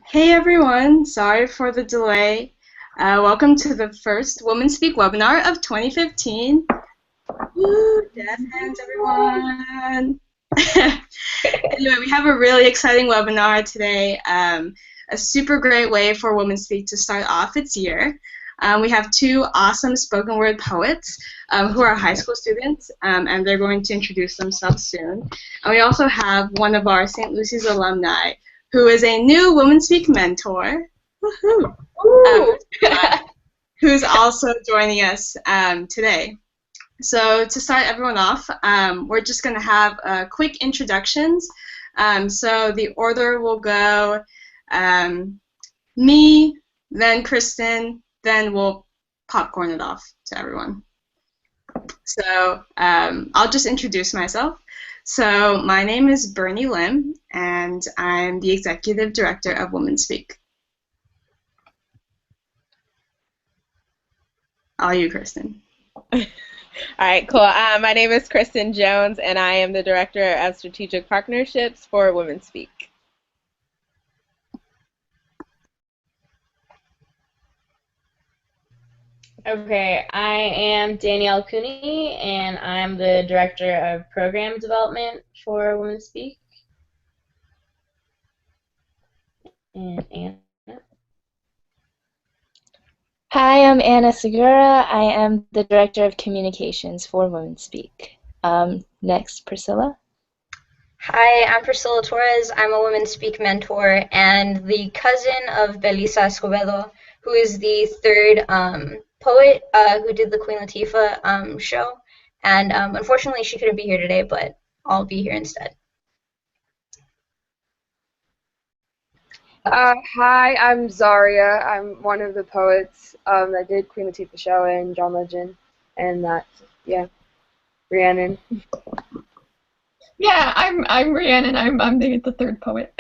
Hey everyone, sorry for the delay. Welcome to the first Women Speak webinar of 2015. Woo, death hands everyone. Anyway, we have a really exciting webinar today. A super great way for Women Speak to start off its year. We have two awesome spoken word poets who are high school students, and they're going to introduce themselves soon. And we also have one of our St. Lucy's alumni, who is a new Women Speak mentor, who's also joining us today. So to start everyone off, we're just going to have quick introductions. So the order will go me, then Kristen, then we'll popcorn it off to everyone. So I'll just introduce myself. So my name is Bernie Lim, and I'm the Executive Director of Women Speak. All you, Kristen. All right, cool. My name is Kristen Jones, and I am the Director of Strategic Partnerships for Women Speak. Okay, I am Danielle Cooney, and I'm the Director of Program Development for Women Speak. And Anna. Hi, I'm Anna Segura. I am the Director of Communications for Women Speak. Next, Priscilla. Hi, I'm Priscilla Torres. I'm a Women Speak mentor and the cousin of Belisa Escobedo, who is the third poet who did the Queen Latifah show. And unfortunately, she couldn't be here today, but I'll be here instead. Hi, I'm Zariya. I'm one of the poets that did Queen Latifah Show and John Legend, and Rhiannon. Yeah, I'm Rhiannon. I'm the third poet.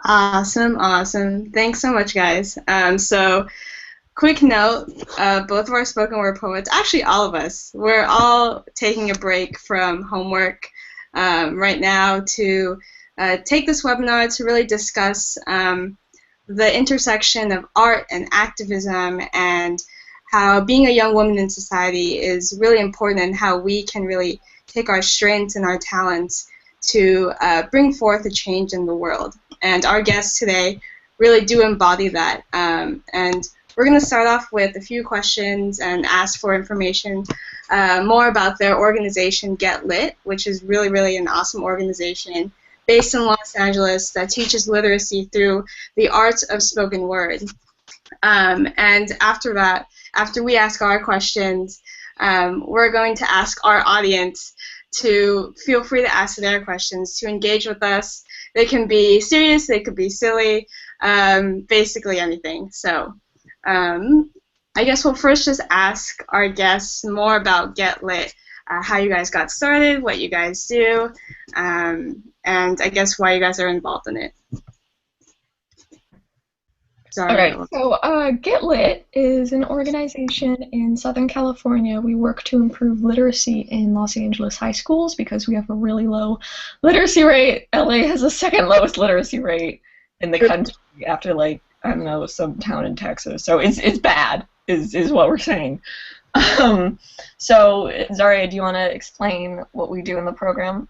Awesome. Thanks so much, guys. So, quick note, both of our spoken word poets, actually all of us, we're all taking a break from homework right now to take this webinar to really discuss the intersection of art and activism and how being a young woman in society is really important and how we can really take our strengths and our talents to bring forth a change in the world. And our guests today really do embody that. And we're going to start off with a few questions and ask for information more about their organization, Get Lit, which is really an awesome organization based in Los Angeles that teaches literacy through the arts of spoken word. And after that, after we ask our questions, we're going to ask our audience to feel free to ask their questions, to engage with us. They can be serious, they could be silly, basically anything. So I guess we'll first just ask our guests more about Get Lit, how you guys got started, what you guys do, and I guess why you guys are involved in it. Sorry. All right, so Get Lit is an organization in Southern California. We work to improve literacy in Los Angeles high schools because we have a really low literacy rate. LA has the second lowest literacy rate in the country after, like, I don't know, some town in Texas. So it's bad, is what we're saying. So, Zariya, do you want to explain what we do in the program?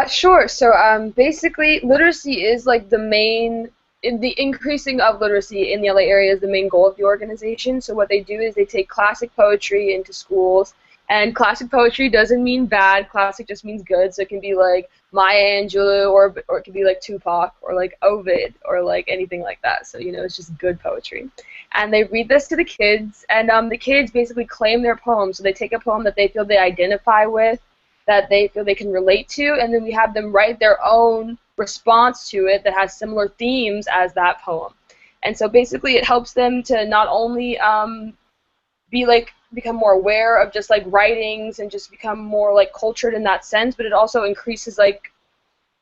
Sure. So basically, literacy is like the increasing of literacy in the LA area is the main goal of the organization. So what they do is they take classic poetry into schools, and classic poetry doesn't mean bad. Classic just means good. So it can be like Maya Angelou, or it can be like Tupac, or like Ovid, or like anything like that. So it's just good poetry. And they read this to the kids, and the kids basically claim their poem. So they take a poem that they feel they identify with, that they feel they can relate to, and then we have them write their own response to it that has similar themes as that poem. And so basically it helps them to not only become more aware of just like writings and just become more like cultured in that sense, but it also increases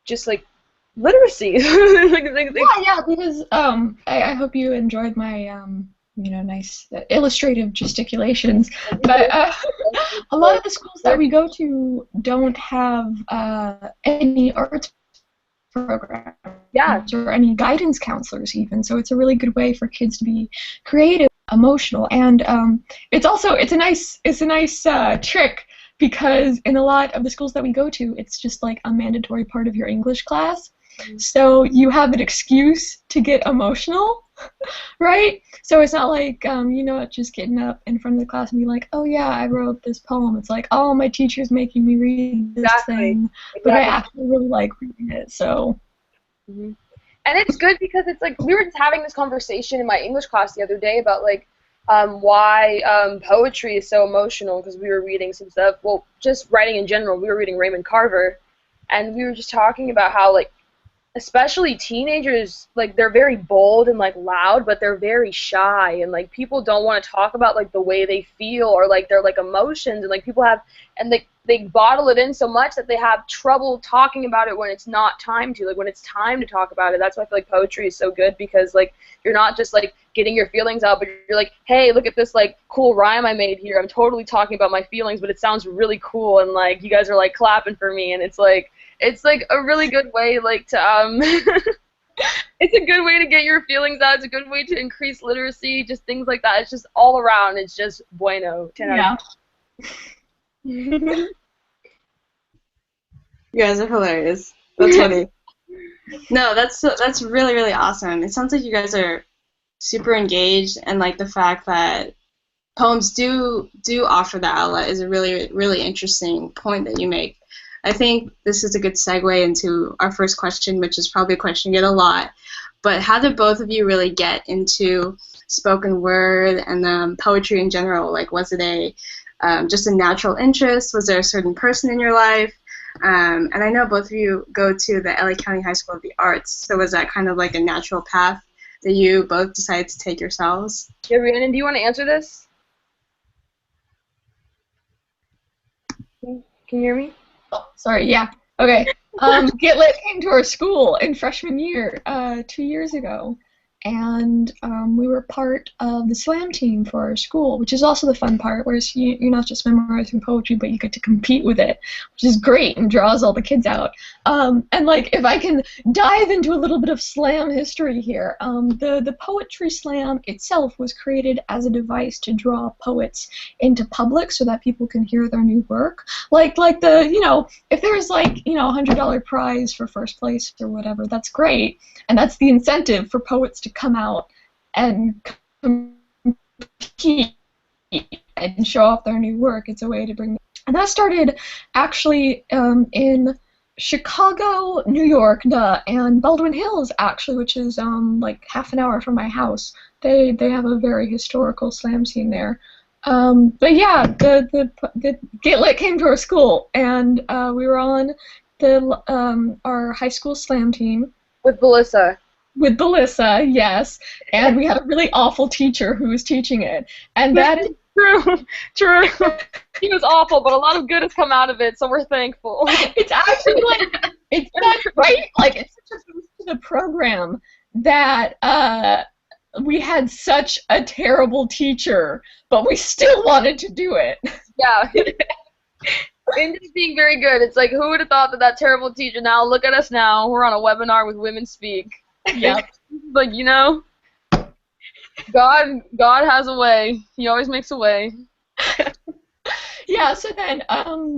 just literacy. Yeah, because I hope you enjoyed my nice illustrative gesticulations. But a lot of the schools that we go to don't have any arts programs or any guidance counselors even. So it's a really good way for kids to be creative, emotional, and it's a nice trick, because in a lot of the schools that we go to, it's just like a mandatory part of your English class. So you have an excuse to get emotional, right? So it's not like, just getting up in front of the class and be like, oh yeah, I wrote this poem. It's like, oh, my teacher's making me read this thing, but I actually really like reading it, so. Mm-hmm. And it's good because it's like, we were just having this conversation in my English class the other day about like, why poetry is so emotional, because we were reading some stuff, well, just writing in general, we were reading Raymond Carver, and we were just talking about how, like, especially teenagers, like, they're very bold and, like, loud, but they're very shy, and, like, people don't want to talk about, like, the way they feel or, like, their, like, emotions, and, like, people have, and they bottle it in so much that they have trouble talking about it when it's not time to, like, when it's time to talk about it. That's why I feel like poetry is so good, because, like, you're not just, like, getting your feelings out, but you're like, hey, look at this, like, cool rhyme I made here. I'm totally talking about my feelings, but it sounds really cool, and, like, you guys are, like, clapping for me, and it's, like, a really good way, like, to, it's a good way to get your feelings out. It's a good way to increase literacy, just things like that. It's just all around. It's just bueno. 10 out of 10. You guys are hilarious. That's funny. No, that's really, really awesome. It sounds like you guys are super engaged, and like the fact that poems do offer that outlet is a really, really interesting point that you make. I think this is a good segue into our first question, which is probably a question you get a lot. But how did both of you really get into spoken word and poetry in general? Like, was it just a natural interest? Was there a certain person in your life? And I know both of you go to the LA County High School of the Arts, so was that kind of like a natural path that you both decided to take yourselves? Yeah, Rhiannon, do you want to answer this? Can you hear me? Oh, sorry, yeah. Okay. Get Lit came to our school in freshman year 2 years ago, and we were part of the slam team for our school, which is also the fun part, where you're not just memorizing poetry, but you get to compete with it, which is great and draws all the kids out. And like, if I can dive into a little bit of slam history here, the poetry slam itself was created as a device to draw poets into public so that people can hear their new work. Like if there's like, $100 prize for first place or whatever, that's great, and that's the incentive for poets to come out and compete and show off their new work. It's a way to bring, and that started actually in Chicago, New York, and Baldwin Hills, actually, which is like half an hour from my house. They have a very historical slam scene there. But yeah, the Get Lit came to our school, and we were on our high school slam team with Belissa. With Belissa, yes, and we had a really awful teacher who was teaching it, and that is true. He was awful, but a lot of good has come out of it, so we're thankful. It's actually like, it's such, right? Like, it's such a boost to the program that we had such a terrible teacher, but we still wanted to do it. Yeah. It ended up being very good. It's like, who would have thought that terrible teacher, now look at us now, we're on a webinar with Women Speak. Yep. Like, God has a way. He always makes a way. Yeah, so then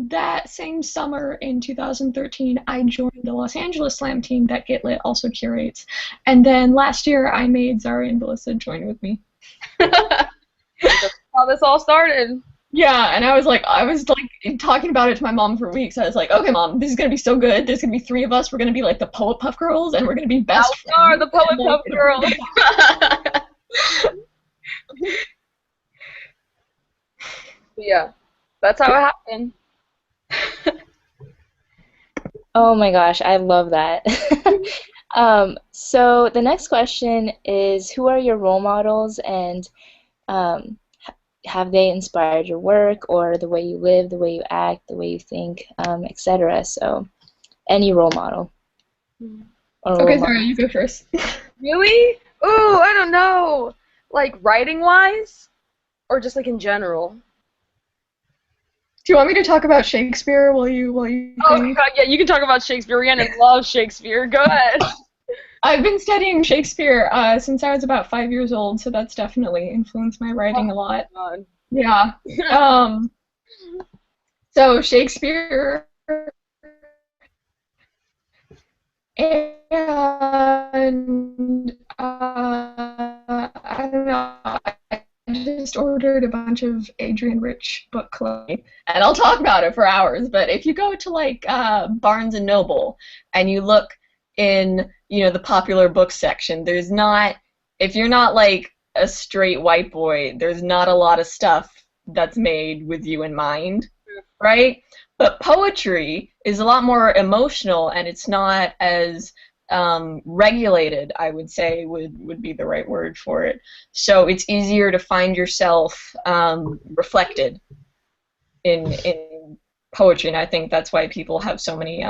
that same summer in 2013, I joined the Los Angeles Slam team that Get Lit also curates. And then last year, I made Zariya and Rhiannon join with me. That's how this all started. Yeah, and I was like talking about it to my mom for weeks. I was like, okay, Mom, this is going to be so good. There's going to be 3 of us. We're going to be like the Poet Puff Girls, and we're going to be best friends. We are the Poet Puff Girls. Yeah, that's how it happened. Oh my gosh, I love that. So the next question is, who are your role models, and have they inspired your work or the way you live, the way you act, the way you think, etc.? So, any role model. Okay, Zara, you go first. Really? Ooh, I don't know. like writing-wise, or just like in general? Do you want me to talk about Shakespeare while you Oh think? God, yeah, you can talk about Shakespeare. Rhiannon loves Shakespeare. Go ahead. I've been studying Shakespeare since I was about 5 years old, so that's definitely influenced my writing a lot. God. Yeah. Um, so Shakespeare and I don't know. I just ordered a bunch of Adrian Rich book club, and I'll talk about it for hours. But if you go to like Barnes and Noble and you look in the popular book section, there's not, if you're not like a straight white boy, there's not a lot of stuff that's made with you in mind, right? But poetry is a lot more emotional, and it's not as regulated, I would say would be the right word for it. So it's easier to find yourself reflected in poetry, and I think that's why people have so many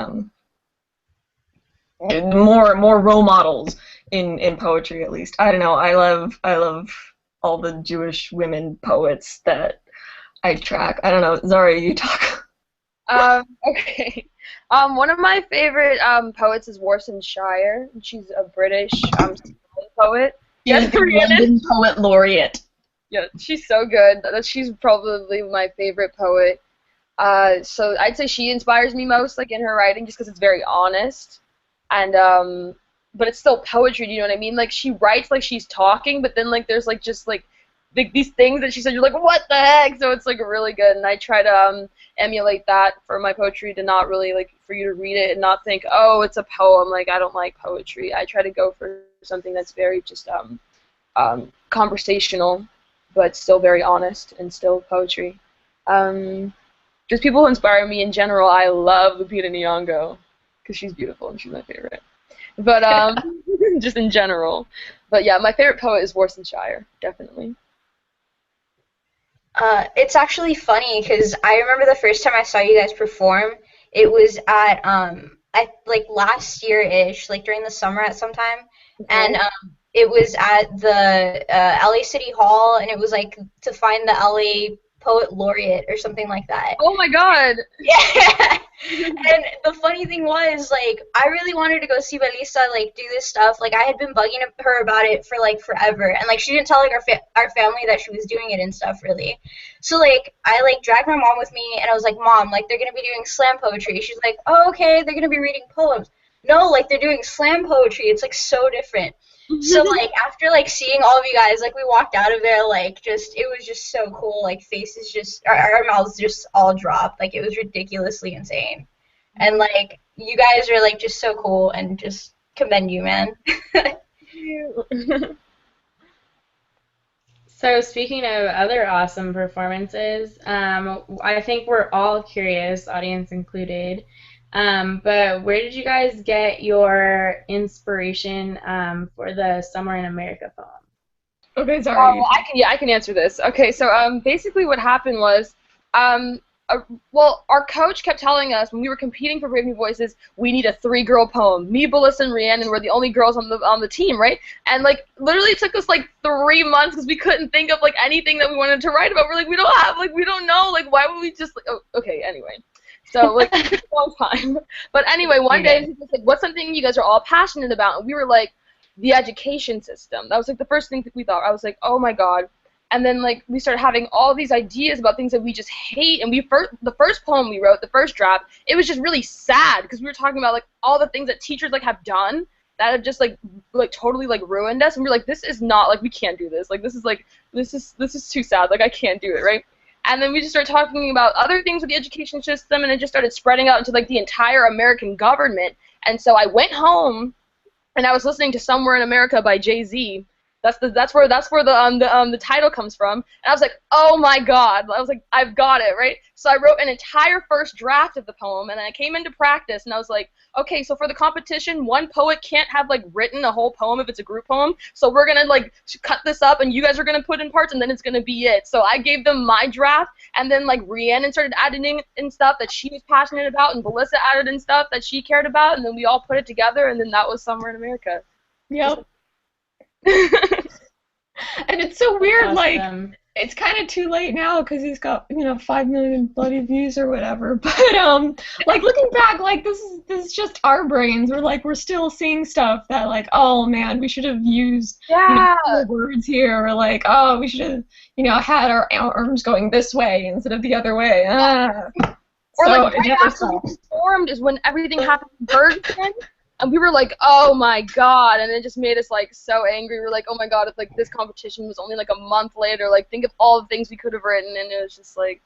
more role models in poetry, at least. I don't know. I love all the Jewish women poets that I track. I don't know. Zariya, you talk. Okay. One of my favorite poets is Warsan Shire. She's a British poet. Yes, the London Poet Laureate. Yeah, she's so good. She's probably my favorite poet. So I'd say she inspires me most, like in her writing, just because it's very honest, and but it's still poetry. Do you know what I mean? Like she writes like she's talking, but then like there's like just like these things that she said, you're like, what the heck? So it's like really good, and I try to emulate that for my poetry, to not really like for you to read it and not think, oh, it's a poem. Like I don't like poetry. I try to go for something that's very just conversational, but still very honest and still poetry. Just people who inspire me in general. I love Lupita Nyong'o because she's beautiful and she's my favorite. But just in general. But yeah, my favorite poet is Warsan Shire, definitely. It's actually funny because I remember the first time I saw you guys perform, it was at like last year-ish, like during the summer at some time, and it was at the LA City Hall, and it was like to find the LA Poet Laureate or something like that. Oh my God! Yeah. And the funny thing was, like, I really wanted to go see Belisa, like, do this stuff. Like, I had been bugging her about it for, like, forever. And, like, she didn't tell, like, our family that she was doing it and stuff, really. So, like, I, like, dragged my mom with me, and I was like, Mom, like, they're going to be doing slam poetry. She's like, oh, okay, they're going to be reading poems. No, like, they're doing slam poetry. It's, like, so different. So, like, after, like, seeing all of you guys, like, we walked out of there, like, just, it was just so cool. Like, faces just, our mouths just all dropped. Like, it was ridiculously insane. And, like, you guys are, like, just so cool, and just commend you, man. So speaking of other awesome performances, I think we're all curious, audience included, but where did you guys get your inspiration for the Somewhere in America poem? Okay, sorry. I can answer this. Okay, so basically what happened was, well, our coach kept telling us when we were competing for Brave New Voices, we need a 3-girl poem. Me, Belisa, and Rhiannon were the only girls on the team, right? And like literally it took us like 3 months because we couldn't think of like anything that we wanted to write about. We're like, we don't know, like why would we just like, oh, okay, anyway. So like it took a long time. But anyway, one day he was like, what's something you guys are all passionate about? And we were like, the education system. That was like the first thing that we thought. I was like, oh my God. And then like we started having all these ideas about things that we just hate. And the first poem we wrote, the first draft, it was just really sad because we were talking about like all the things that teachers like have done that have just like totally like ruined us. And we were like, this is not, like, we can't do this. Like this is too sad. Like I can't do it, right? And then we just started talking about other things with the education system, and it just started spreading out into like the entire American government. And so I went home and I was listening to Somewhere in America by Jay-Z. That's where the title comes from. And I was like, oh my God. I was like, I've got it, right? So I wrote an entire first draft of the poem, and I came into practice, and I was like, okay, so for the competition, one poet can't have like written a whole poem if it's a group poem. So we're gonna like cut this up, and you guys are gonna put in parts, and then it's gonna be it. So I gave them my draft, and then like Rhiannon started adding in stuff that she was passionate about, and Belisa added in stuff that she cared about, and then we all put it together, and then that was Somewhere in America. Yep. And it's so weird, like, Awesome. it's kind of too late now because he's got, 5 million bloody views or whatever. But like looking back, like this is just our brains. We're still seeing stuff that like, oh man, we should have used cooler words here, or like, oh, we should have had our arms going this way instead of the other way. Or So like it right never after we stops. performed is when everything happened in Bergen, and we were like, oh my god, and it just made us like so angry. We were like, oh my god, if like this competition was only like a month later, like think of all the things we could have written, and it was just like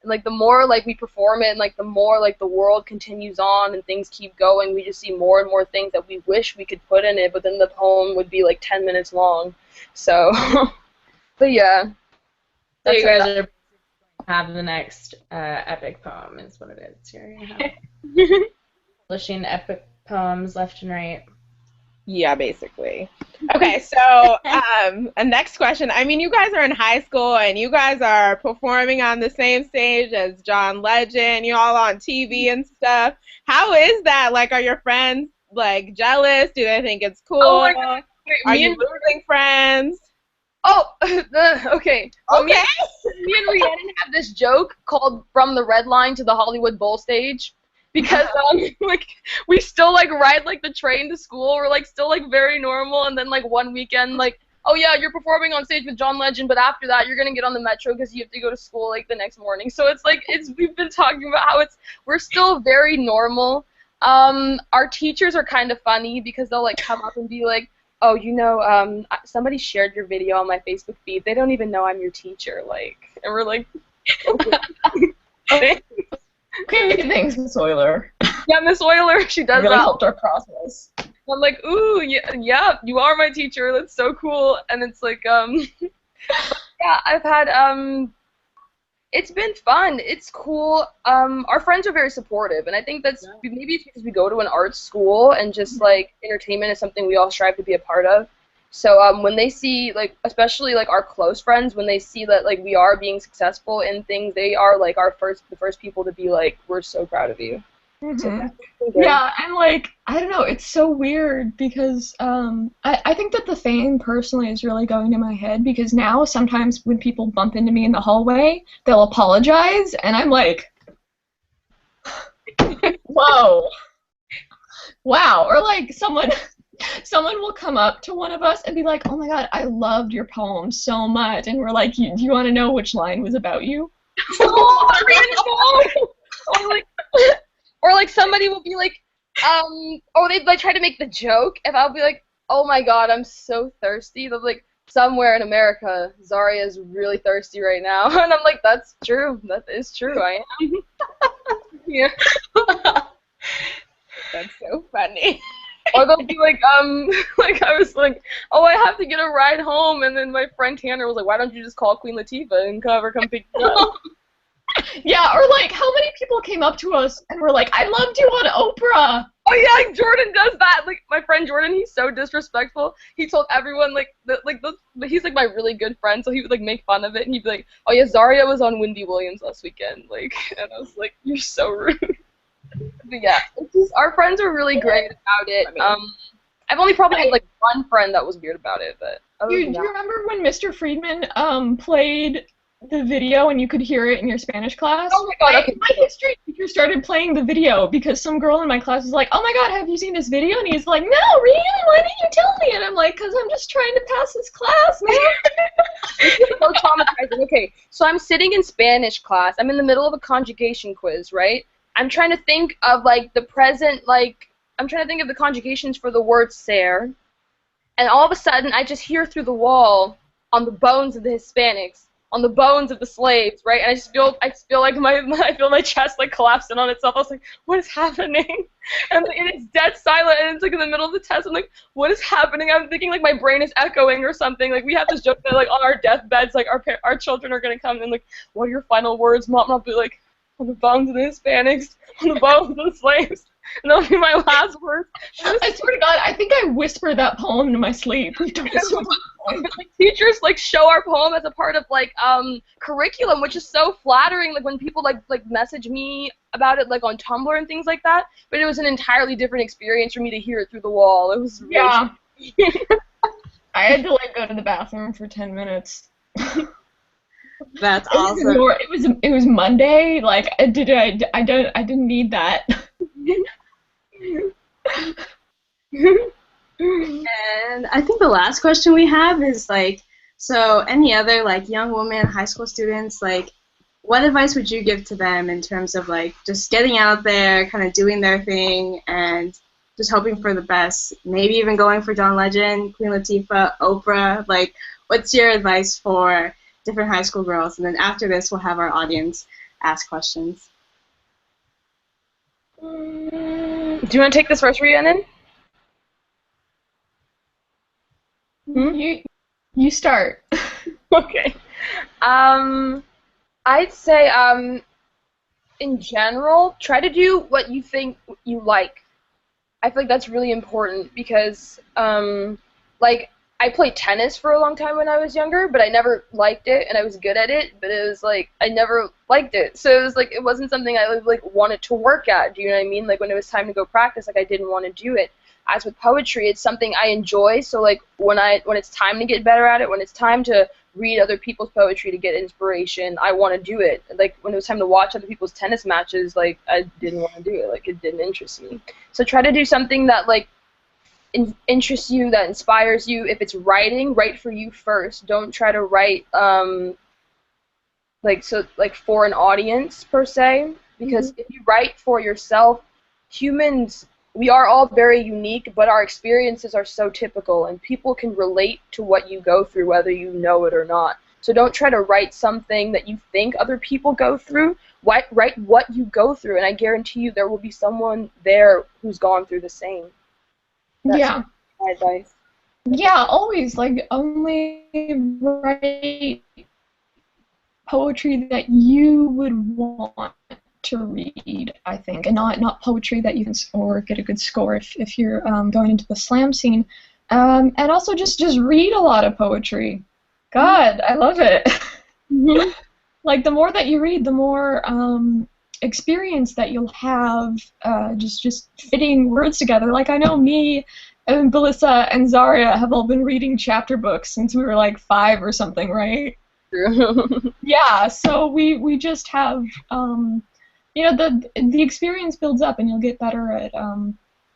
the more like we perform it, and like the more like the world continues on and things keep going, we just see more and more things that we wish we could put in it, but then the poem would be like 10 minutes long. So, but yeah. So you That's guys are have the next epic poem is what it is. Here you have publishing epic poems left and right. Yeah, basically. Okay, so a next question. I mean, you guys are in high school and you guys are performing on the same stage as John Legend. You're all on TV and stuff. How is that? Like, are your friends like jealous? Do they think it's cool? Oh my God. Wait, are you losing friends? Oh, okay. Well, Okay. Me and Rhiannon have this joke called "From the Red Line to the Hollywood Bowl Stage," because like we still like ride like the train to school. We're like still like very normal, and then like one weekend like, oh yeah, you're performing on stage with John Legend, but after that you're gonna get on the metro because you have to go to school like the next morning. So it's like we've been talking about how we're still very normal. Our teachers are kind of funny because they'll like come up and be like, oh, somebody shared your video on my Facebook feed. They don't even know I'm your teacher, like, and we're like, okay. Okay, thanks, Miss Euler. Yeah, Miss Euler, she does Really that. helped our process. I'm like, ooh, yeah, you are my teacher. That's so cool. And it's like, yeah, I've had, it's been fun. It's cool. Our friends are very supportive, and I think that's maybe it's because we go to an art school and just like entertainment is something we all strive to be a part of. So when they see like, especially like our close friends, when they see that like we are being successful in things, they are like the first people to be like, we're so proud of you. Mm-hmm. Yeah, and like, I don't know, it's so weird because I think that the fame personally is really going to my head because now sometimes when people bump into me in the hallway, they'll apologize, and I'm like, whoa, wow, or like someone will come up to one of us and be like, oh my god, I loved your poem so much, and we're like, do you want to know which line was about you? Or like somebody will be like, or they like try to make the joke, and I'll be like, oh my god, I'm so thirsty. They're like, somewhere in America, Zariya is really thirsty right now, and I'm like, that's true. That is true. I am. Yeah. That's so funny. Or they'll be like, like I was like, oh, I have to get a ride home, and then my friend Tanner was like, why don't you just call Queen Latifah and come pick you up? Yeah, or like, how many people came up to us and were like, I loved you on Oprah! Oh yeah, Jordan does that. Like my friend Jordan, he's so disrespectful. He told everyone he's like my really good friend, so he would like make fun of it, and he'd be like, oh yeah, Zariya was on Wendy Williams last weekend, like, and I was like, you're so rude. But yeah, it's just, our friends are really great about it. I've only probably had like one friend that was weird about it, but Do you remember when Mr. Friedman played the video and you could hear it in your Spanish class? Oh my god, okay. My history teacher started playing the video because some girl in my class was like, oh my god, have you seen this video? And he's like, no, Rhiannon, why didn't you tell me? And I'm like, because I'm just trying to pass this class, man. This is so traumatizing. Okay, so I'm sitting in Spanish class. I'm in the middle of a conjugation quiz, right? I'm trying to think of like the present, like, I'm trying to think of the conjugations for the word ser. And all of a sudden, I just hear through the wall, on the bones of the Hispanics, on the bones of the slaves, right? And I feel like I feel my chest like collapse in on itself. I was like, what is happening? And it's dead silent, and it's like in the middle of the test. I'm like, what is happening? I'm thinking like my brain is echoing or something. Like we have this joke that like on our deathbeds, like our children are gonna come and like, what are your final words, Mom? And I'll be like, on the bones of the Hispanics, on the bones of the slaves. And that'll be my last words. I swear to God, I think I whispered that poem in my sleep. Like, teachers like show our poem as a part of like curriculum, which is so flattering. Like when people like message me about it like on Tumblr and things like that. But it was an entirely different experience for me to hear it through the wall. It was really I had to like go to the bathroom for 10 minutes. That's awesome. It was Monday. Like I didn't need that. And I think the last question we have is like, so any other like young women, high school students, like, what advice would you give to them in terms of like just getting out there, kind of doing their thing, and just hoping for the best? Maybe even going for John Legend, Queen Latifah, Oprah. Like, what's your advice for different high school girls? And then after this, we'll have our audience ask questions. Do you want to take this first, Rhiannon? You start. Okay. I'd say, in general, try to do what you think you like. I feel like that's really important because, like, I played tennis for a long time when I was younger, but I never liked it, and I was good at it, but it was, like, I never liked it. So it was, like, it wasn't something I, like, wanted to work at, do you know what I mean? Like, when it was time to go practice, like, I didn't want to do it. As with poetry, it's something I enjoy, so, like, when it's time to get better at it, when it's time to read other people's poetry to get inspiration, I want to do it. Like, when it was time to watch other people's tennis matches, like, I didn't want to do it. Like, it didn't interest me. So try to do something that, like, interests you, that inspires you. If it's writing, write for you first. Don't try to write, like, for an audience, per se. Because if you write for yourself, humans, we are all very unique, but our experiences are so typical, and people can relate to what you go through, whether you know it or not. So don't try to write something that you think other people go through. Write what you go through, and I guarantee you there will be someone there who's gone through the same. That's my advice. Yeah, always, like, only write poetry that you would want to read, I think, and not poetry that you can or get a good score if you're going into the slam scene. And also just read a lot of poetry. God, I love it. Like, the more that you read, the more experience that you'll have just fitting words together. Like, I know me and Belissa and Zariya have all been reading chapter books since we were like 5 or something, right? True. Yeah, so we just have the experience builds up, and you'll get better at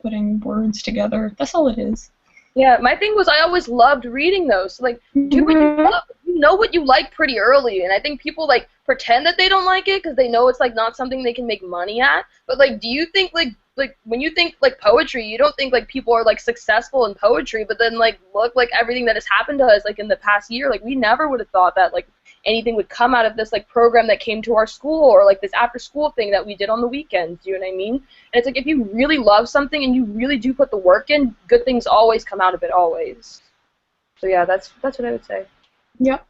putting words together. That's all it is. Yeah, my thing was I always loved reading those. So, like, do what you love. You know what you like pretty early, and I think people, like, pretend that they don't like it because they know it's, like, not something they can make money at. But, like, do you think, like when you think, like, poetry, you don't think, like, people are, like, successful in poetry, but then, like, look, like, everything that has happened to us, like, in the past year, like, we never would have thought that, like, anything would come out of this, like, program that came to our school, or, like, this after-school thing that we did on the weekends, do you know what I mean? And it's like, if you really love something and you really do put the work in, good things always come out of it, always. So, yeah, that's what I would say. Yep.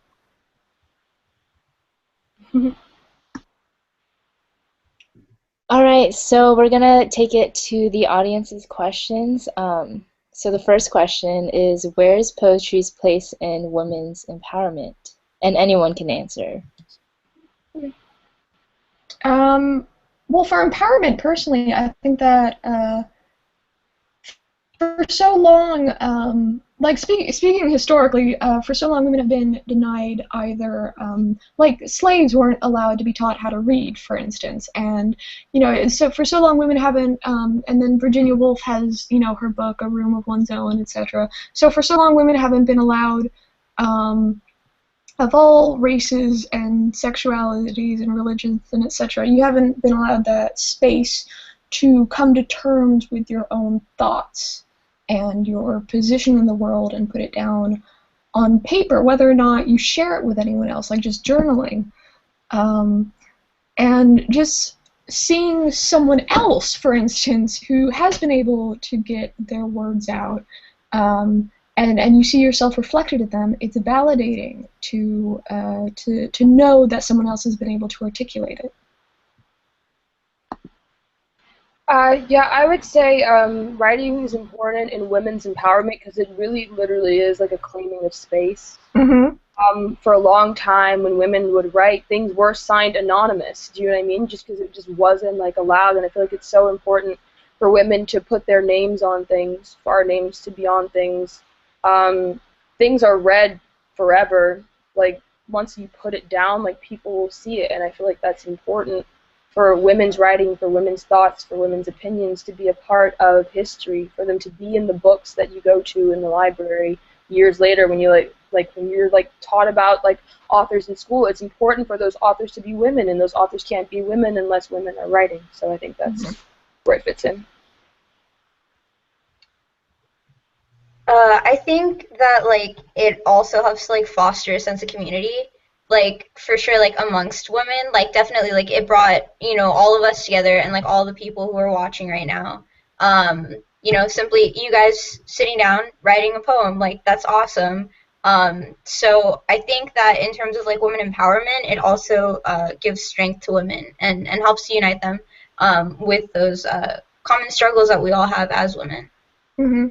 All right, so we're going to take it to the audience's questions. So the first question is, where is poetry's place in women's empowerment? And anyone can answer. Well, for empowerment, personally, I think that for so long, like speaking historically, for so long women have been denied either, like slaves weren't allowed to be taught how to read, for instance, and so for so long women haven't, and then Virginia Woolf has her book A Room of One's Own, etc. So for so long women haven't been allowed, of all races and sexualities and religions and etc. You haven't been allowed that space to come to terms with your own thoughts and your position in the world and put it down on paper, whether or not you share it with anyone else, like just journaling. And just seeing someone else, for instance, who has been able to get their words out, and you see yourself reflected in them, it's validating to know that someone else has been able to articulate it. Yeah, I would say writing is important in women's empowerment because it really, literally is like a claiming of space. For a long time, when women would write, things were signed anonymous. Do you know what I mean? Just because it just wasn't like allowed, and I feel like it's so important for women to put their names on things, for our names to be on things. things are read forever, like once you put it down, like people will see it, and I feel like that's important for women's writing, for women's thoughts, for women's opinions to be a part of history, for them to be in the books that you go to in the library years later when you when you're taught about authors in school. It's important for those authors to be women, and those authors can't be women unless women are writing. So I think that's where it fits in. I think that it also helps to foster a sense of community, for sure, amongst women, definitely it brought all of us together, and all the people who are watching right now. Simply you guys sitting down writing a poem, that's awesome. So I think that in terms of women empowerment, it also gives strength to women and helps to unite them with those common struggles that we all have as women. Mm-hmm.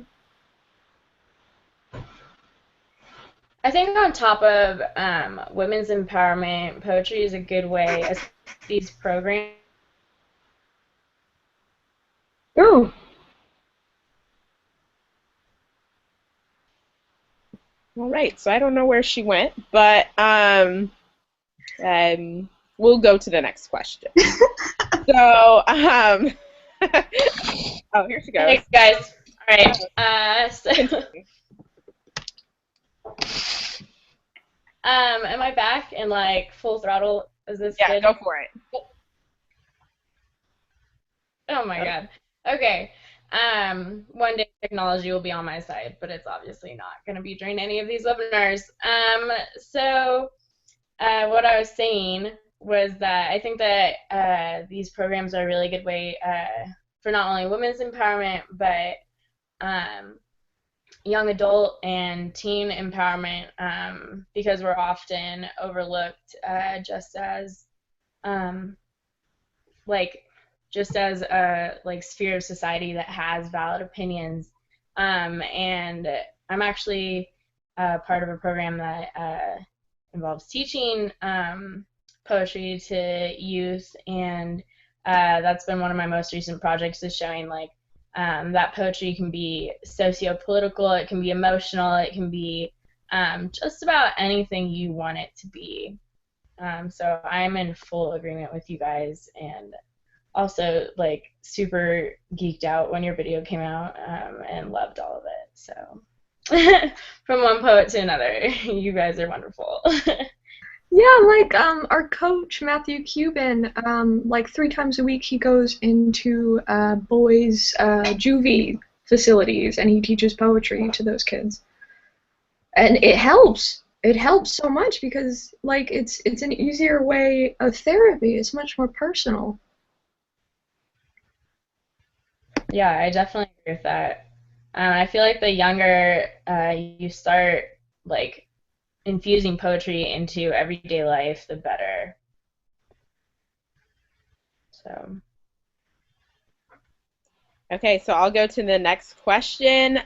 I think on top of women's empowerment, poetry is a good way, as these programs. Ooh. All right, so I don't know where she went, but we'll go to the next question. So, oh, here she goes. Thanks, guys. All right. Am I back in full throttle? Is this good? Yeah, go for it. Oh my God. Okay. One day technology will be on my side, but it's obviously not going to be during any of these webinars. So what I was saying was that I think that these programs are a really good way for not only women's empowerment, but young adult and teen empowerment, because we're often overlooked just as a sphere of society that has valid opinions. And I'm actually part of a program that involves teaching poetry to youth, and that's been one of my most recent projects, is showing that poetry can be socio-political, it can be emotional, it can be just about anything you want it to be. So I'm in full agreement with you guys, and also super geeked out when your video came out, and loved all of it. So from one poet to another, you guys are wonderful. Yeah, our coach, Matthew Cuban, 3 times a week he goes into boys' juvie facilities, and he teaches poetry to those kids. And it helps. It helps so much because, it's an easier way of therapy. It's much more personal. Yeah, I definitely agree with that. I feel like the younger you start, infusing poetry into everyday life, the better. So. Okay, so I'll go to the next question.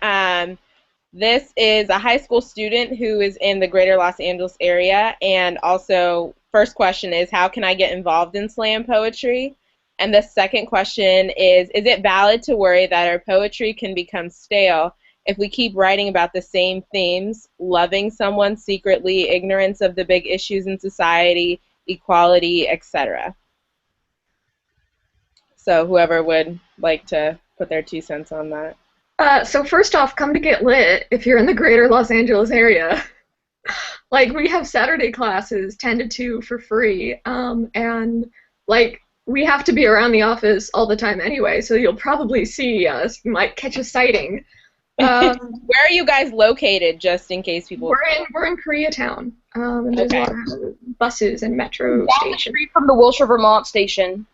This is a high school student who is in the greater Los Angeles area, and also, first question is, how can I get involved in slam poetry? And the second question is it valid to worry that our poetry can become stale if we keep writing about the same themes, loving someone secretly, ignorance of the big issues in society, equality, etc.? So whoever would like to put their 2 cents on that. So first off, come to Get Lit if you're in the greater Los Angeles area. We have Saturday classes 10 to 2 for free, and we have to be around the office all the time anyway, so you'll probably see us. You might catch a sighting. Where are you guys located, just in case people... We're in Koreatown, and there's a lot of buses and metro Down stations. the street from the Wilshire, Vermont station.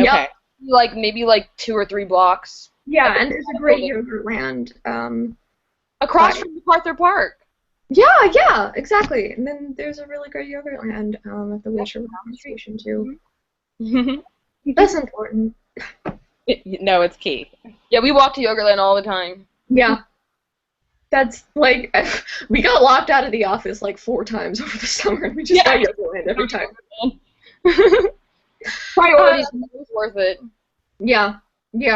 Okay. Yep. Maybe 2 or 3 blocks. Yeah, and there's a great Yogurtland. Across from MacArthur Park. Yeah, exactly. And then there's a really great Yogurtland at the Wilshire Vermont station, too. That's important. No, it's key. Yeah, we walk to Yogurtland all the time. Yeah. That's we got locked out of the office 4 times over the summer, and we just got Yogurtland every time. Priorities, it was worth it. Yeah,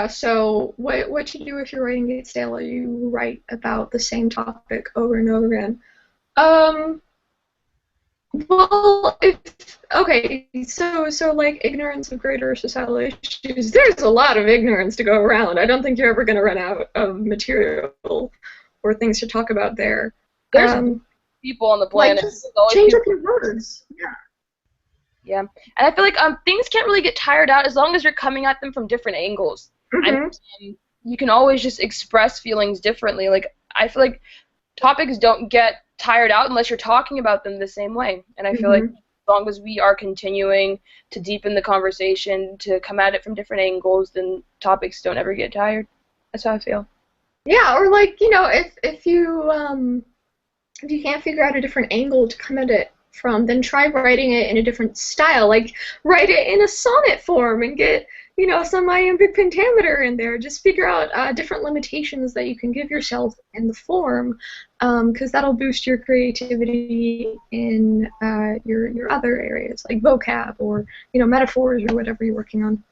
so what you do if your writing gets stale? You write about the same topic over and over again. Well, so like ignorance of greater societal issues. There's a lot of ignorance to go around. I don't think you're ever going to run out of material or things to talk about there. There's people on the planet. Like just change up your words. Yeah, and I feel like things can't really get tired out as long as you're coming at them from different angles. You can always just express feelings differently. Like I feel like topics don't get tired out unless you're talking about them the same way. And I feel like as long as we are continuing to deepen the conversation, to come at it from different angles, then topics don't ever get tired. That's how I feel. Yeah, or like, you know, if you can't figure out a different angle to come at it from, then try writing it in a different style. Like write it in a sonnet form and get, you know, some iambic pentameter in there. Just figure out different limitations that you can give yourself in the form, because that'll boost your creativity in your other areas, like vocab or, you know, metaphors or whatever you're working on.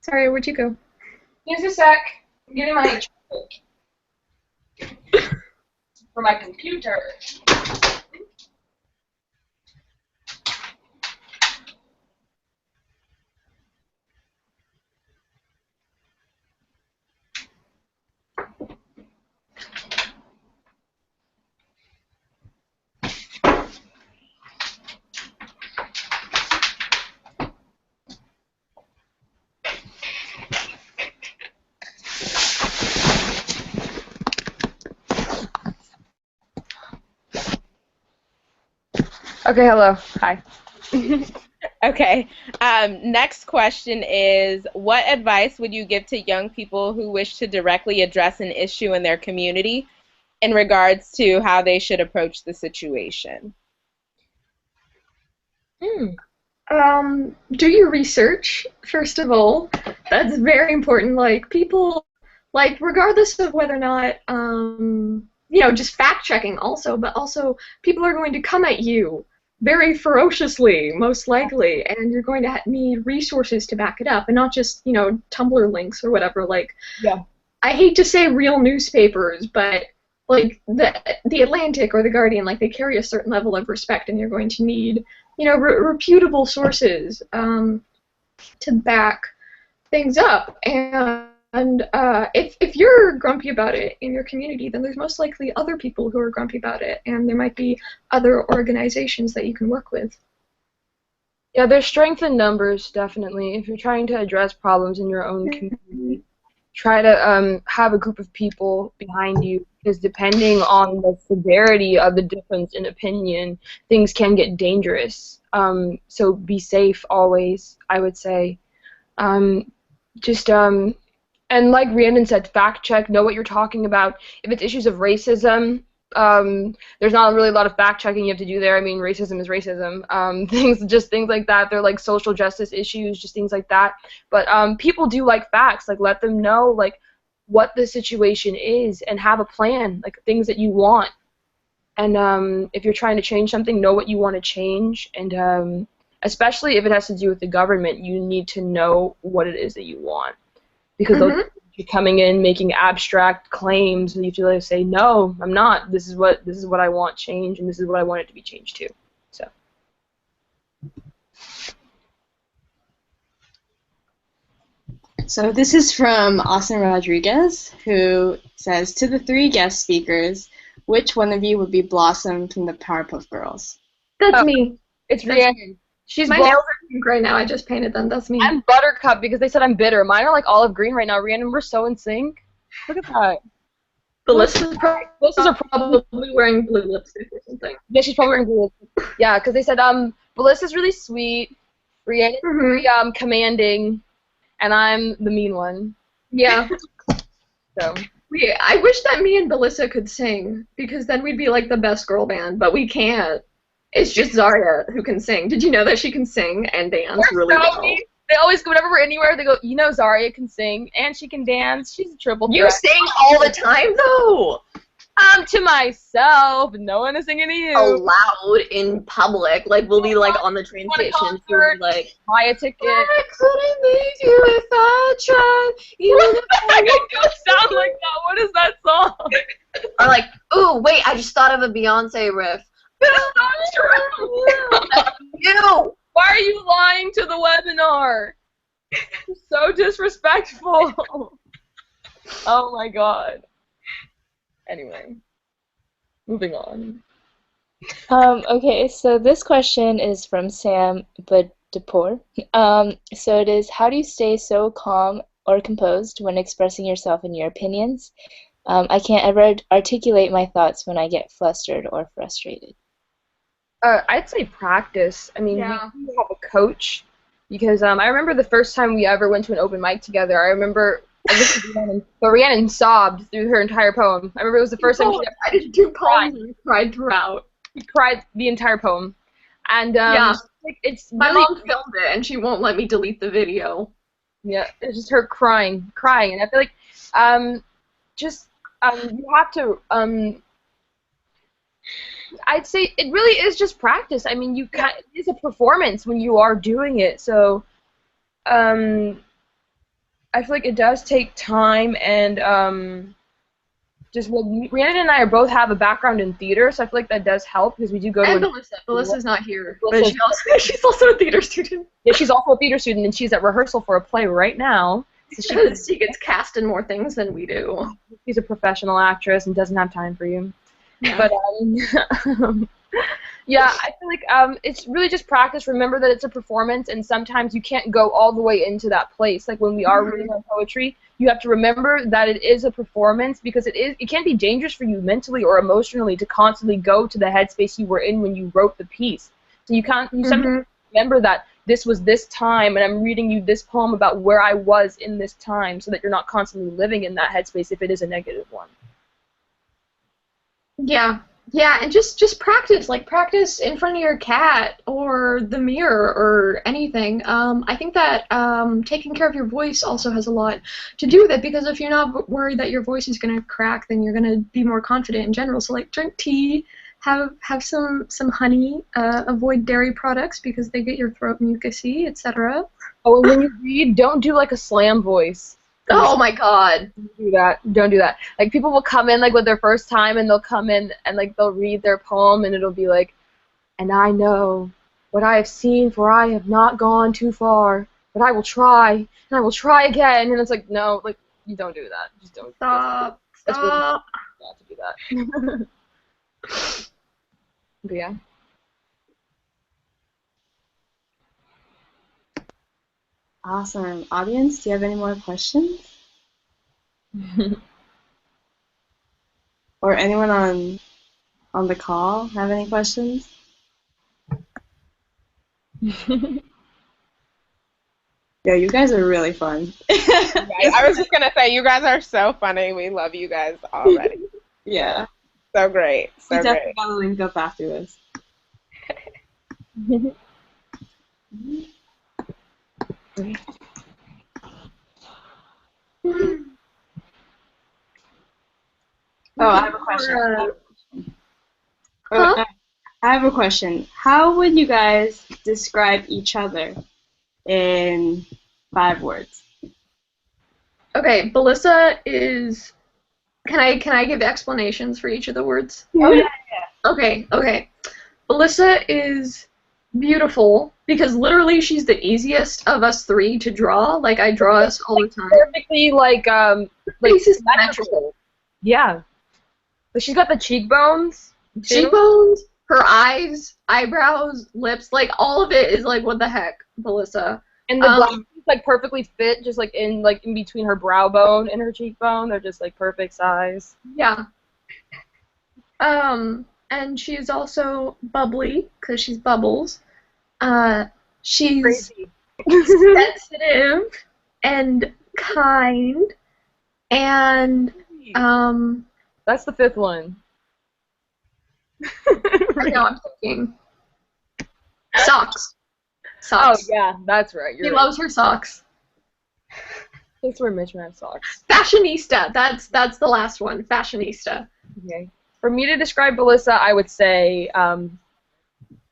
Sorry, where'd you go? Just a sec. I'm getting my for my computer. Okay, hello. Hi. Okay. Next question is, what advice would you give to young people who wish to directly address an issue in their community in regards to how they should approach the situation? Do your research, first of all. That's very important. Like, people, like, regardless of whether or not, you know, just fact-checking also, but also people are going to come at you very ferociously, most likely, and you're going to need resources to back it up, and not just, you know, Tumblr links or whatever. Like, I hate to say real newspapers, but like the Atlantic or the Guardian, like they carry a certain level of respect, and you're going to need, you know, reputable sources to back things up. And if you're grumpy about it in your community, then there's most likely other people who are grumpy about it, and there might be other organizations that you can work with. Yeah, there's strength in numbers, definitely. If you're trying to address problems in your own community, try to have a group of people behind you, because depending on the severity of the difference in opinion, things can get dangerous. So be safe always, I would say. And like Rhiannon said, fact check, know what you're talking about. If it's issues of racism, there's not really a lot of fact checking you have to do there. I mean, racism is racism. Things like that. They're like social justice issues, just things like that. But people do like facts. Like, let them know like what the situation is and have a plan, like things that you want. And if you're trying to change something, know what you want to change. And especially if it has to do with the government, you need to know what it is that you want. Because you're coming in making abstract claims, and you have to like say, no, I'm not. This is what I want changed, and this is what I want it to be changed to. So this is from Austin Rodriguez, who says, to the three guest speakers, which one of you would be Blossom from the Powerpuff Girls? That's me. It's Rhiannon. She's my nails are pink right now. I just painted them. That's me. I'm Buttercup because they said I'm bitter. Mine are like olive green right now. Rhiannon, we're so in sync. Look at that. Belissa's probably wearing blue lipstick or something. Yeah, she's probably wearing blue lipstick. Yeah, because they said Belissa's really sweet, Rhiannon's very commanding, and I'm the mean one. Yeah. So. I wish that me and Belissa could sing, because then we'd be like the best girl band, but we can't. It's just Zariya who can sing. Did you know that she can sing and dance really well? They always go, whenever we're anywhere, they go, you know Zariya can sing and she can dance. She's a triple threat. You sing all the time, though! To myself. No one is singing to you. Aloud in public. Like, we'll be, like, on the train On a station. concert, Like, buy a ticket. I couldn't leave you if I tried. Even if I don't sound like that. What is that song? or like, ooh, wait, I just thought of a Beyonce riff. That's not true. You! Why are you lying to the webinar? You're so disrespectful. Oh my god. Anyway, moving on. Okay, so this question is from Sam Badipur. So it is, how do you stay so calm or composed when expressing yourself and your opinions? I can't ever articulate my thoughts when I get flustered or frustrated. I'd say practice. I mean, Yeah. we have a coach because I remember the first time we ever went to an open mic together. I remember listened to Rhiannon, but Rhiannon sobbed through her entire poem. I remember it was the first time she I did 2 poems and I cried throughout. cried the entire poem, and Yeah. like, it's My really mom filmed it and she won't let me delete the video. yeah, it's just her crying, and I feel like you have to I'd say it really is just practice. I mean, it is a performance when you are doing it. So, I feel like it does take time, and just Rhiannon and I both have a background in theater, so I feel like that does help because we do go to. And Melissa's not here, but Melissa's- she's also a theater student. Yeah, she's also a theater student, and she's at rehearsal for a play right now. So She gets cast in more things than we do. she's a professional actress and doesn't have time for you. Yeah. But yeah, I feel like it's really just practice. Remember that it's a performance, and sometimes you can't go all the way into that place. Like when we are reading our poetry, you have to remember that it is a performance because it can be dangerous for you mentally or emotionally to constantly go to the headspace you were in when you wrote the piece. So you sometimes remember that this was this time, and I'm reading you this poem about where I was in this time, so that you're not constantly living in that headspace if it is a negative one. Yeah. Yeah, and just practice. Like, practice in front of your cat or the mirror or anything. I think that taking care of your voice also has a lot to do with it, because if you're not worried that your voice is going to crack, then you're going to be more confident in general. So, like, drink tea, have some honey, avoid dairy products because they get your throat mucusy, etc. Oh, and when you read, don't do like a slam voice. Oh my god. Don't do that. Like, people will come in like with their first time, and they'll come in and like they'll read their poem, and it'll be like, and I know what I have seen, for I have not gone too far, but I will try, and I will try again. And it's like, no, like, you don't do that. Just don't. Stop. That's really not to do that. But yeah. Awesome. Audience, do you have any more questions? Or anyone on the call have any questions? Yeah, you guys are really fun. I was just gonna say, you guys are so funny. We love you guys already. Yeah. So great. So We great. definitely gotta link up after this. Oh, I have a question. Huh? I have a question. How would you guys describe each other in 5 words? Okay, Belissa is. Can I give explanations for each of the words? Oh, yeah. Okay. Belissa is beautiful because literally she's the easiest of us 3 to draw. Like, I draw us all the time. Perfectly like Face is symmetrical. Yeah. But she's got the cheekbones. too. Cheekbones, her eyes, eyebrows, lips, like all of it is like, what the heck, Belissa. And the glasses like perfectly fit, just like in between her brow bone and her cheekbone. They're just like perfect size. Yeah. And she's also bubbly because she's Bubbles. She's Crazy. sensitive and kind, and That's the 5th one. I know I'm thinking socks. Oh Socks. yeah, that's right. She loves her socks. That's where Mitch has socks. Fashionista. That's the last one. Fashionista. Okay. For me to describe Belissa, I would say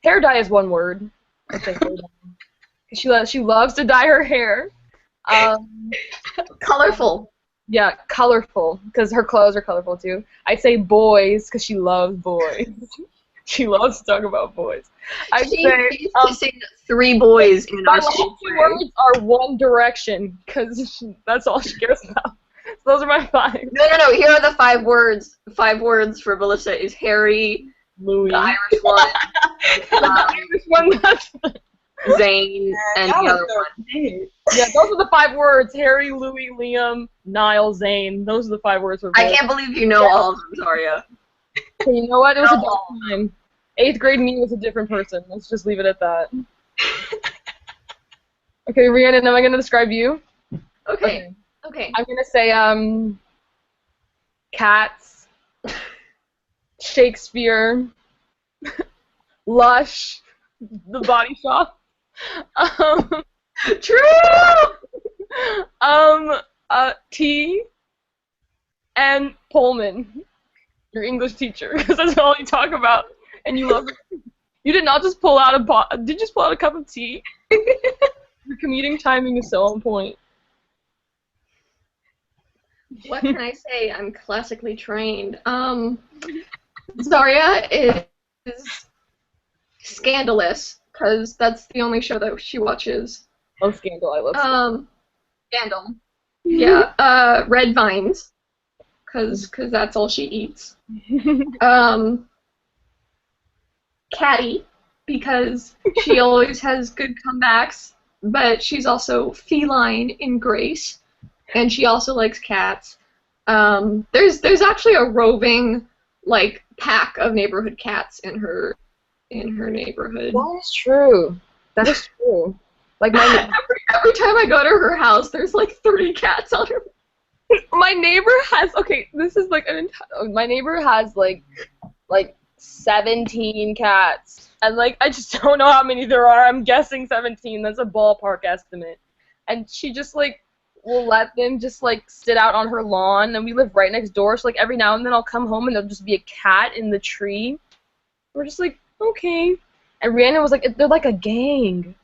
hair dye is one word. I'd say hair dye. She loves to dye her hair. Colorful. Yeah, colorful, because her clothes are colorful too. I'd say boys, because she loves boys. She loves to talk about boys. I'd She's say kissing 3 boys in my our last school. 2 words are One Direction, because that's all she cares about. So those are my 5. No. Here are the 5 words. 5 words for Belissa is Harry, Louis. the Irish one, Irish one, that's Zane, and the other one. yeah, those are the 5 words. Harry, Louis, Liam, Niall, Zane. Those are the 5 words for boys. I can't believe you know all of them, Zarya. Okay, you know what? It was a different time. 8th grade me was a different person. Let's just leave it at that. Okay, Rhiannon, am I going to describe you? Okay. I'm going to say, cats, Shakespeare, Lush, The Body Shop, T, and Pullman, your English teacher, because that's all you talk about, and you love it. You did not just pull out did you just pull out a cup of tea? Your commuting timing is so on point. What can I say? I'm classically trained. Zarya is scandalous, because that's the only show that she watches. Oh, Scandal, I love Scandal. Yeah, Red Vines, because that's all she eats. Catty, because she always has good comebacks, but she's also feline in grace, and she also likes cats. There's actually a roving pack of neighborhood cats in her neighborhood. That is true. That is true. Like every time I go to her house, there's 30 cats on her. My neighbor has this is my neighbor has like 17 cats, and I just don't know how many there are. I'm guessing 17. That's a ballpark estimate. And she just will let them just sit out on her lawn, and we live right next door. So every now and then I'll come home and there'll just be a cat in the tree. We're just okay. And Rhiannon was they're like a gang.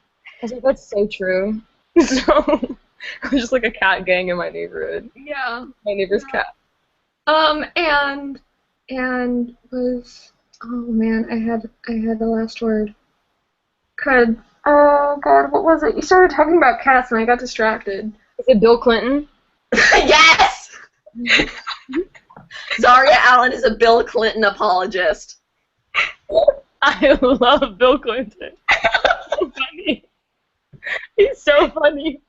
I was that's so true. So there's just a cat gang in my neighborhood. Yeah. My neighbor's cat. And was man, I had the last word. Oh God, what was it? You started talking about cats and I got distracted. Is it Bill Clinton? Yes! Zarya Allen is a Bill Clinton apologist. I love Bill Clinton. So funny. He's so funny.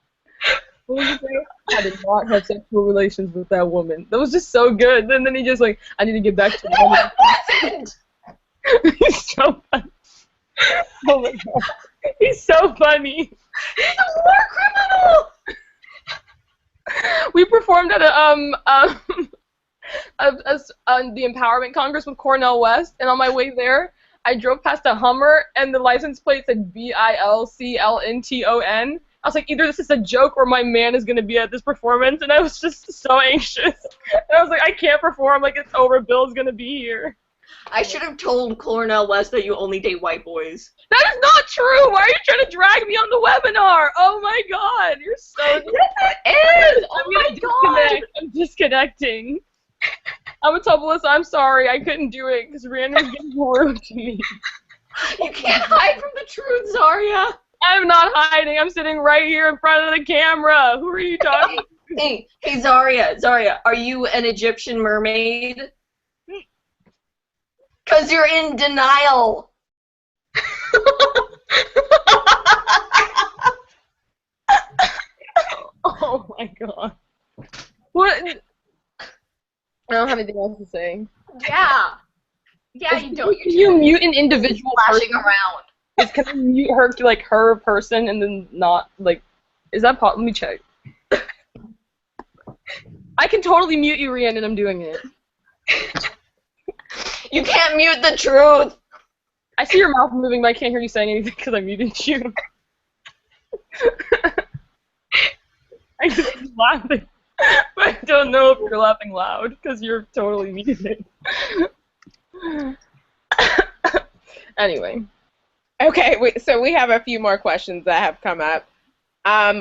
What was he saying? I did not have sexual relations with that woman. That was just so good. And then he just I need to get back to the woman. He's so funny. Oh my God. He's so funny. He's a war criminal! We performed at the Empowerment Congress with Cornell West, and on my way there, I drove past a Hummer, and the license plate said BILCLNTON. I was either this is a joke or my man is going to be at this performance, and I was just so anxious. And I was I can't perform, it's over, Bill's going to be here. I should have told Cornell West that you only date white boys. That is not true! Why are you trying to drag me on the webinar? Oh my God, you're so... Yes, it is! Oh my God! I'm disconnecting. I'm a Tubulis, I'm sorry, I couldn't do it, because Rhiannon's getting rude to me. You can't hide from the truth, Zarya! I'm not hiding, I'm sitting right here in front of the camera. Who are you talking to? Hey, Zarya, are you an Egyptian mermaid? Because you're in denial. Oh my God. What? I don't have anything else to say. Yeah, you don't. Can you mute an individual Flashing person? around. Can I mute her to her person and then not is that possible? Let me check. I can totally mute you, Rhiannon, I'm doing it. You can't mute the truth. I see your mouth moving, but I can't hear you saying anything because I muted you. I just laughing. But I don't know if you're laughing loud because you're totally muted. Anyway. Okay, so we have a few more questions that have come up.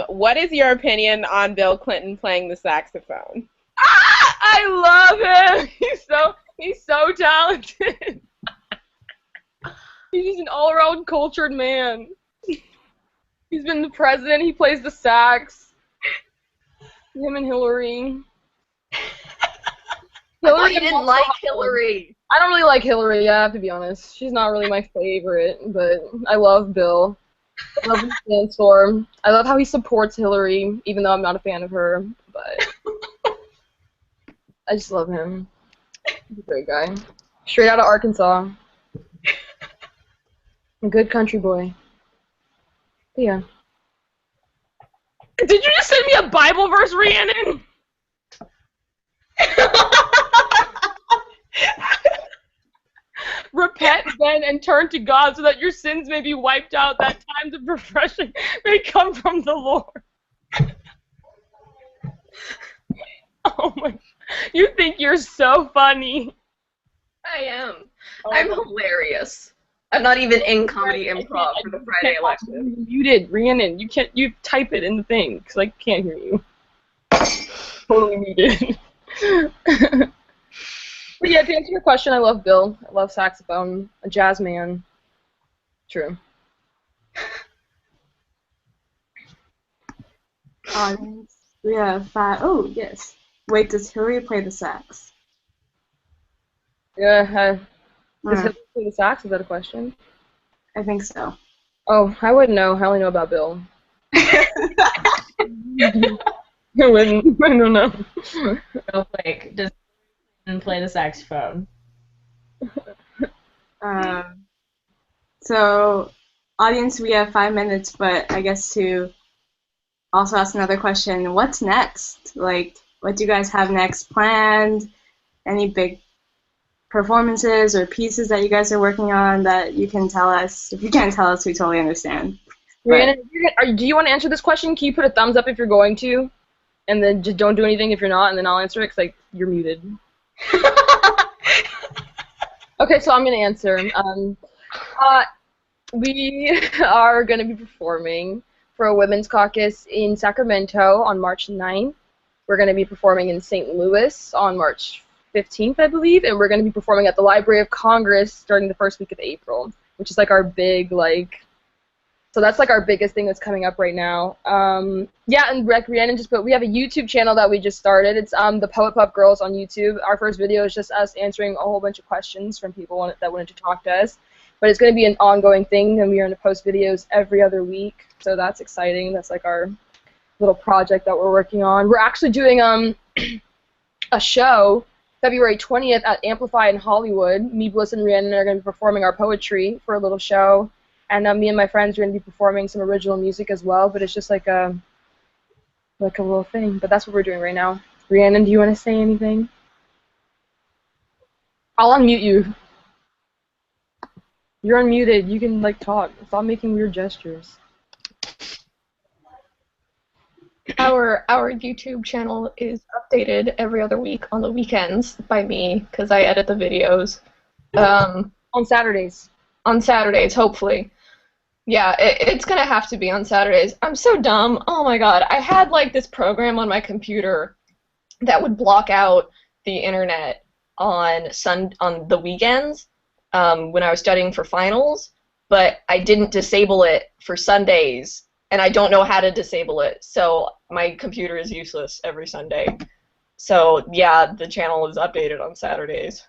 What is your opinion on Bill Clinton playing the saxophone? I love him. He's so talented. He's just an all-around cultured man. He's been the president. He plays the sax. Him and Hillary. Hillary didn't like Hillary. I don't really like Hillary, I have to be honest. She's not really my favorite, but I love Bill. I love what he stands for. I love how he supports Hillary, even though I'm not a fan of her, but I just love him. He's a great guy. Straight out of Arkansas. A good country boy. But yeah. Did you just send me a Bible verse, Rhiannon? Repent then and turn to God so that your sins may be wiped out, that times of refreshing may come from the Lord. Oh my, you think you're so funny. I am. I'm hilarious. I'm not even in comedy improv for the Friday election. You did, Rhiannon. You type it in the thing, because I can't hear you. Totally muted. But yeah, to answer your question, I love Bill. I love saxophone. A jazz man. True. We have 5. Oh, yes. Wait, does Hillary play the sax? Yeah, does Hillary play the sax? Is that a question? I think so. Oh, I wouldn't know. I only know about Bill. I don't know. Real quick, does and play the saxophone? So, audience, we have 5 minutes, but I guess to also ask another question, what's next? Like, what do you guys have next planned? Any big performances or pieces that you guys are working on that you can tell us? If you can't tell us, we totally understand. Rhiannon, do you want to answer this question? Can you put a thumbs up if you're going to? And then just don't do anything if you're not, and then I'll answer it because like, you're muted. Okay, so I'm going to answer. We are going to be performing for a women's caucus in Sacramento on March 9th. We're going to be performing in St. Louis on March 15th, I believe, and we're going to be performing at the Library of Congress starting the first week of April, which is like our big, like, so that's like our biggest thing that's coming up right now. Yeah, and Rhiannon just put, we have a YouTube channel that we just started. It's the Poet Puff Girls on YouTube. Our first video is just us answering a whole bunch of questions from people that wanted to talk to us. But it's going to be an ongoing thing, and we are going to post videos every other week. So that's exciting. That's like our little project that we're working on. We're actually doing a show February 20th at Amplify in Hollywood. Me, Bliss, and Rhiannon are going to be performing our poetry for a little show. And me and my friends are going to be performing some original music as well, but it's just like a little thing. But that's what we're doing right now. Rhiannon, do you want to say anything? I'll unmute you. You're unmuted. You can like talk. Stop making weird gestures. Our YouTube channel is updated every other week on the weekends by me because I edit the videos. On Saturdays. On Saturdays, hopefully. Yeah, it's gonna have to be on Saturdays. I'm so dumb. Oh my god. I had like this program on my computer that would block out the internet on the weekends when I was studying for finals, but I didn't disable it for Sundays, and I don't know how to disable it, so my computer is useless every Sunday. So yeah, the channel is updated on Saturdays.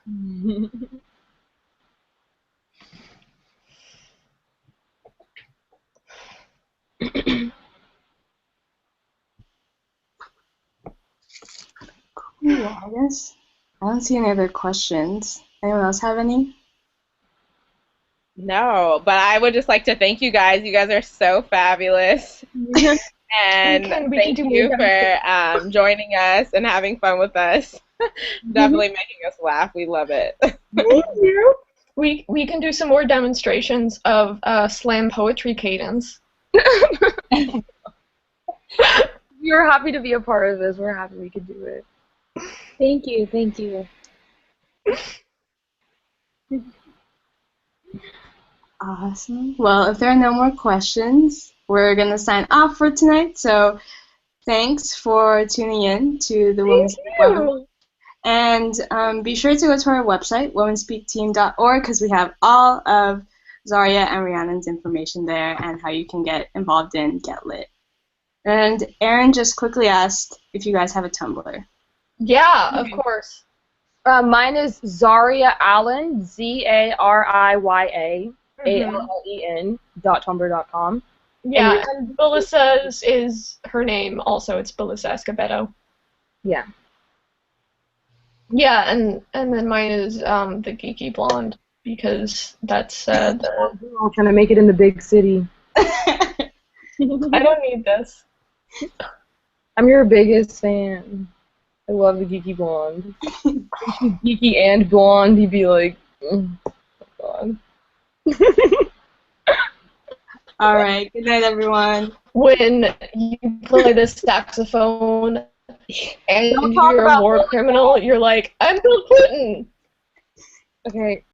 Cool, I guess. I don't see any other questions. Anyone else have any? No, but I would just like to thank you guys. You guys are so fabulous. And thank you for joining us and having fun with us. Definitely making us laugh. We love it. Thank you. We can do some more demonstrations of slam poetry cadence. We were happy to be a part of this. We're happy we could do it. Thank you, thank you. Awesome. Well, if there are no more questions, we're going to sign off for tonight. So thanks for tuning in to the Women's Speak webinar. And be sure to go to our website, womenspeakteam.org, because we have all of Zariya and Rhiannon's information there and how you can get involved in Get Lit. And Erin just quickly asked if you guys have a Tumblr. Yeah, of course. Mine is Zariya Allen, ZARIYAALLEN.tumblr.com. Yeah, and Belissa's is her name also. It's Belissa Escobedo. Yeah. Yeah, and then mine is the Geeky Blonde, because that's the... We're all trying to make it in the big city. I don't need this. I'm your biggest fan. I love the Geeky Blonde. If she's geeky and blonde, you'd be like, oh God. All right. Good night, everyone. When you play the saxophone and you're a war criminal, you're like, I'm Bill Clinton. Okay.